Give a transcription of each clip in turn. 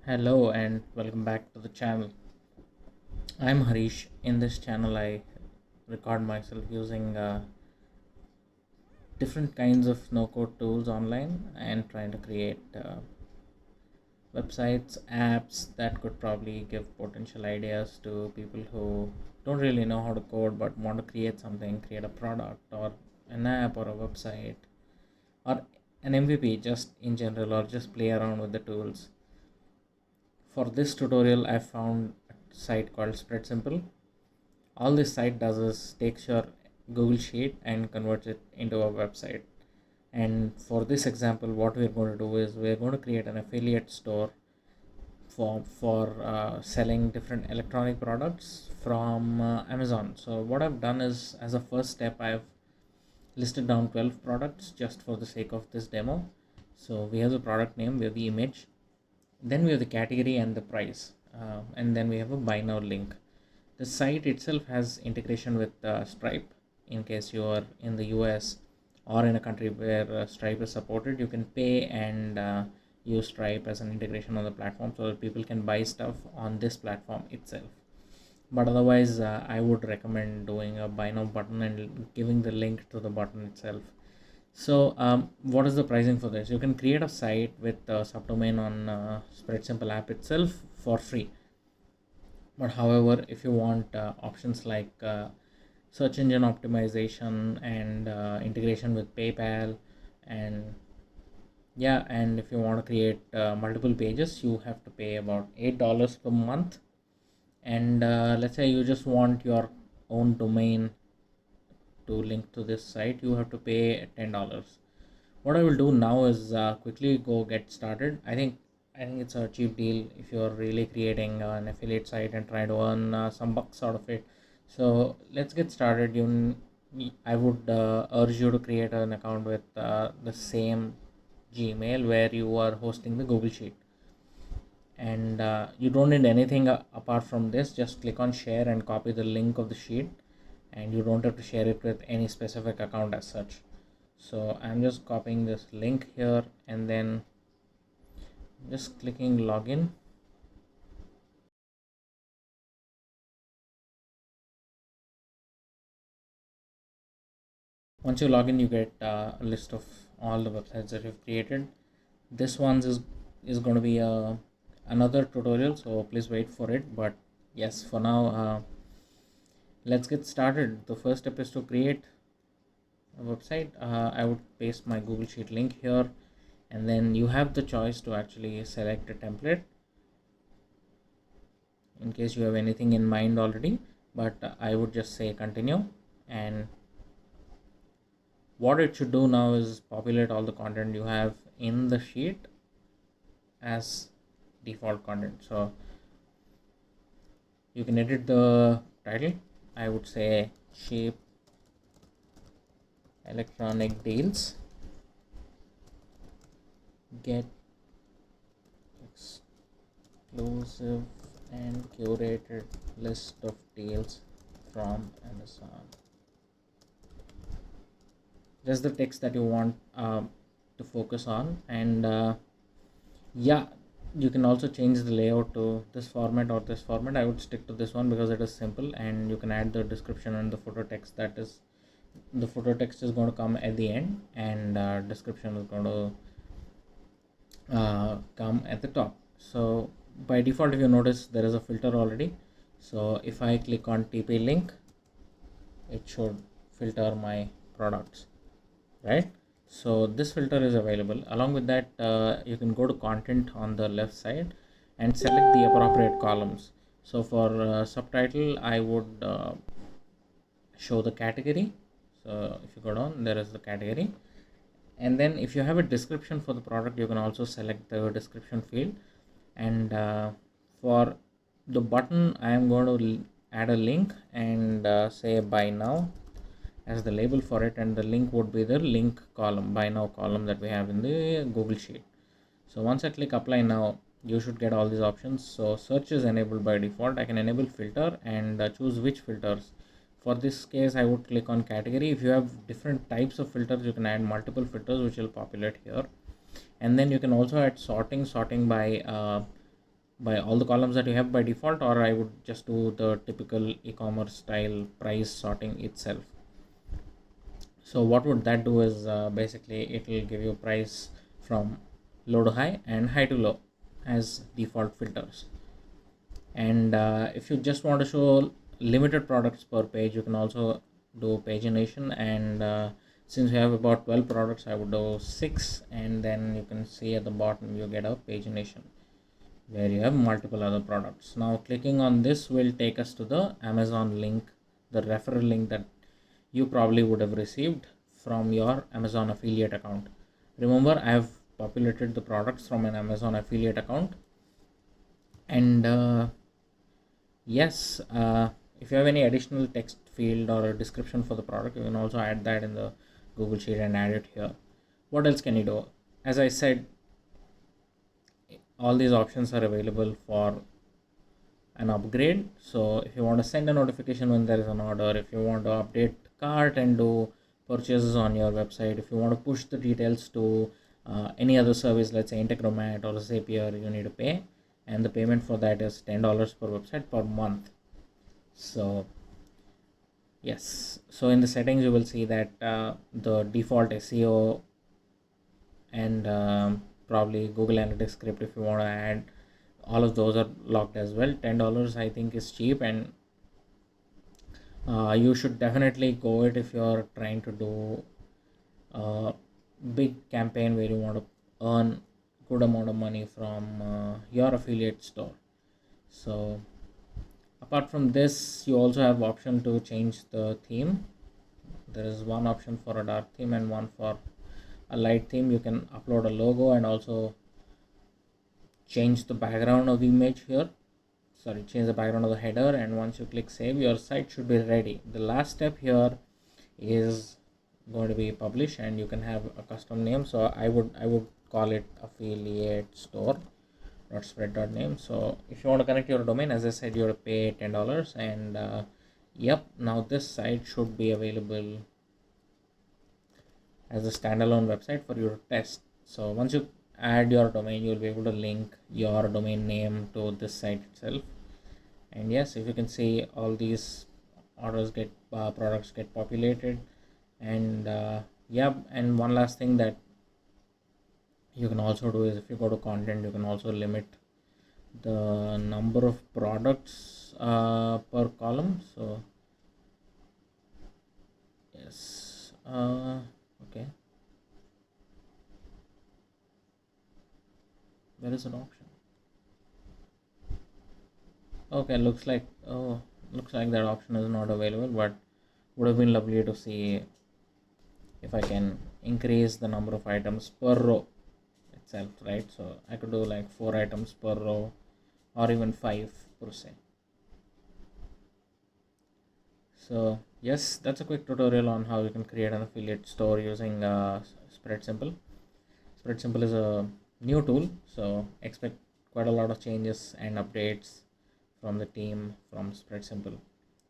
Hello and welcome back to the channel. I'm Harish. In this channel, I record myself using different kinds of no code tools online and trying to create websites, apps that could probably give potential ideas to people who don't really know how to code but want to create something, create a product or an app or a website or an MVP just in general, or just play around with the tools. For this tutorial, I found a site called Spread Simple. All this site does is takes your Google Sheet and converts it into a website. And for this example, what we're going to do is we're going to create an affiliate store for selling different electronic products from Amazon. So what I've done is, as a first step, I've listed down 12 products just for the sake of this demo. So we have the product name, we have the image, then we have the category and the price, and then we have a buy now link. The site itself has integration with Stripe. In case you are in the US or in a country where Stripe is supported, you can pay and use Stripe as an integration on the platform so that people can buy stuff on this platform itself. But otherwise, I would recommend doing a buy now button and giving the link to the button itself. So, what is the pricing for this? You can create a site with a subdomain on Spread Simple app itself for free. But however, if you want options like search engine optimization and integration with PayPal, and yeah, and if you want to create multiple pages, you have to pay about $8 per month. And let's say you just want your own domain to link to this site, you have to pay $10. What I will do now is quickly go get started. I think it's a cheap deal if you're really creating an affiliate site and trying to earn some bucks out of it. So let's get started. I would urge you to create an account with the same Gmail where you are hosting the Google Sheet. And you don't need anything apart from this. Just click on share and copy the link of the sheet, and you don't have to share it with any specific account as such. So I'm just copying this link here and then just clicking login. Once you log in, you get a list of all the websites that you've created. This one's is going to be another tutorial, so please wait for it. But yes, for now, let's get started. The first step is to create a website. I would paste my Google Sheet link here, and then you have the choice to actually select a template in case you have anything in mind already. But I would just say continue, and what it should do now is populate all the content you have in the sheet as default content. So you can edit the title. I would say cheap electronic deals, get exclusive and curated list of deals from Amazon. Just the text that you want to focus on. And yeah, you can also change the layout to this format or this format. I would stick to this one because it is simple, and you can add the description and the footer text. That is, the footer text is going to come at the end, and description is going to come at the top. So by default, if you notice, there is a filter already. So if I click on TP link, it should filter my products, right? So this filter is available. Along with that, you can go to content on the left side and select the appropriate columns. So for subtitle, I would show the category. So if you go down, there is the category. And then if you have a description for the product, you can also select the description field. And for the button, I am going to add a link and say buy now as the label for it, and the link would be the link column, buy now column that we have in the Google Sheet. So once I click apply now, you should get all these options. So search is enabled by default. I can enable filter and choose which filters. For this case, I would click on category. If you have different types of filters, you can add multiple filters which will populate here. And then you can also add sorting by by all the columns that you have by default, or I would just do the typical e-commerce style price sorting itself. So what would that do is basically it will give you price from low to high and high to low as default filters. And if you just want to show limited products per page, you can also do pagination. And since we have about 12 products, I would do 6, and then you can see at the bottom you get a pagination where you have multiple other products. Now clicking on this will take us to the Amazon link, the referral link that you probably would have received from your Amazon affiliate account. Remember, I have populated the products from an Amazon affiliate account. And yes, if you have any additional text field or a description for the product, you can also add that in the Google Sheet and add it here. What else can you do? As I said, all these options are available for an upgrade. So if you want to send a notification when there is an order, if you want to update cart and do purchases on your website, if you want to push the details to any other service, let's say Integromat or Zapier, you need to pay, and the payment for that is $10 per website per month. So yes, so in the settings you will see that the default SEO and probably Google Analytics script, if you want to add, all of those are locked as well. $10 I think is cheap, and you should definitely go it if you're trying to do a big campaign where you want to earn good amount of money from your affiliate store. So apart from this, you also have option to change the theme. There is one option for a dark theme and one for a light theme. You can upload a logo and also change the background of the image here. Change the background of the header, and once you click save, your site should be ready. The last step here is going to be publish, and you can have a custom name. So I would call it affiliate store spread.name. So if you want to connect your domain, as I said, you have to pay $10, and yep, now this site should be available as a standalone website for you to test. So once you add your domain, you'll be able to link your domain name to this site itself. And yes, if you can see, all these orders get products get populated. And yeah, and one last thing that you can also do is, if you go to content, you can also limit the number of products per column. So yes, okay, there is an option. Okay, looks like that option is not available, but would have been lovely to see if I can increase the number of items per row itself, right? So I could do like 4 items per row, or even 5 per se. So yes, that's a quick tutorial on how you can create an affiliate store using SpreadSimple. SpreadSimple is a new tool, so expect quite a lot of changes and updates from the team from SpreadSimple.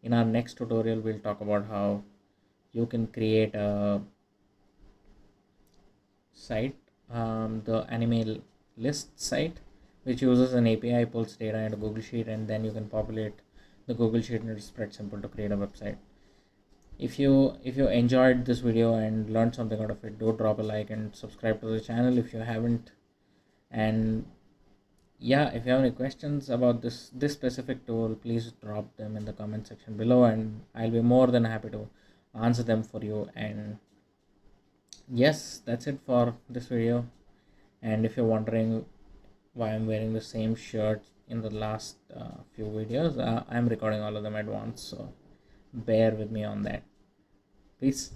In our next tutorial, we'll talk about how you can create a site, the anime list site, which uses an API, pulls data into Google Sheet, and then you can populate the Google Sheet into SpreadSimple to create a website. If you enjoyed this video and learned something out of it, do drop a like and subscribe to the channel if you haven't. And yeah, if you have any questions about this specific tool, please drop them in the comment section below, and I'll be more than happy to answer them for you. And yes, that's it for this video. And if you're wondering why I'm wearing the same shirt in the last few videos, I'm recording all of them at once, so bear with me on that. Peace.